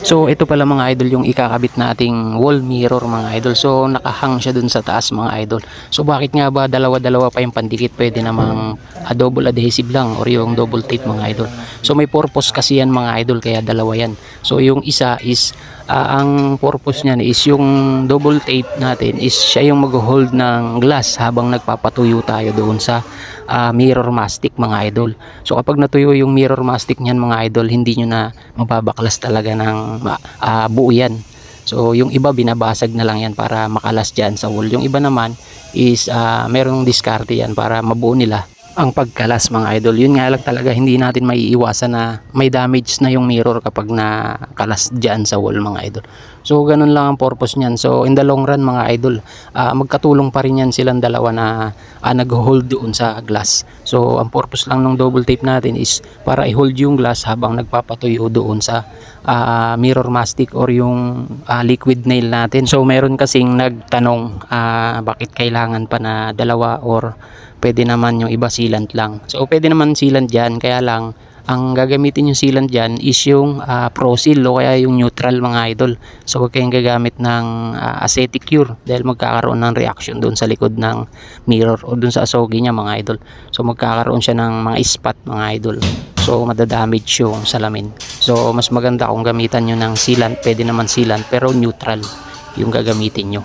So ito pala mga idol yung ikakabit nating wall mirror mga idol. So nakahang siya dun sa taas mga idol. So bakit nga ba dalawa-dalawa pa yung pandikit? Pwede namang double adhesive lang or yung double tape mga idol. So may purpose kasi yan mga idol, kaya dalawa yan. So yung isa is ang purpose niyan is yung double tape natin is siya yung mag-hold ng glass habang nagpapatuyo tayo doon sa mirror mastic mga idol. So kapag natuyo yung mirror mastic niyan mga idol, hindi nyo na mababaklas talaga ng buo yan. So yung iba binabasag na lang yan para makalas dyan sa wall. Yung iba naman is merong diskarte yan para mabuo nila ang pagkalas mga idol. Yun nga lang talaga, hindi natin maiiwasan na may damage na yung mirror kapag nakalas dyan sa wall mga idol. So ganun lang ang purpose niyan. So in the long run mga idol, magkatulong pa rin yan silang dalawa na nag-hold doon sa glass. So ang purpose lang ng double tape natin is para i-hold yung glass habang nagpapatuyo doon sa mirror mastic or yung liquid nail natin. So meron kasing nagtanong bakit kailangan pa na dalawa or pwede naman yung iba sealant lang. So pwede naman sealant dyan, kaya lang ang gagamitin yung sealant dyan is yung Pro-Seal o kaya yung neutral mga idol. So huwag kayong gagamit ng acetic cure dahil magkakaroon ng reaction doon sa likod ng mirror o doon sa asogi niya mga idol. So magkakaroon siya ng mga spot mga idol. So madadamage yung salamin. So mas maganda kung gamitan nyo ng sealant, pwede naman sealant pero neutral yung gagamitin nyo.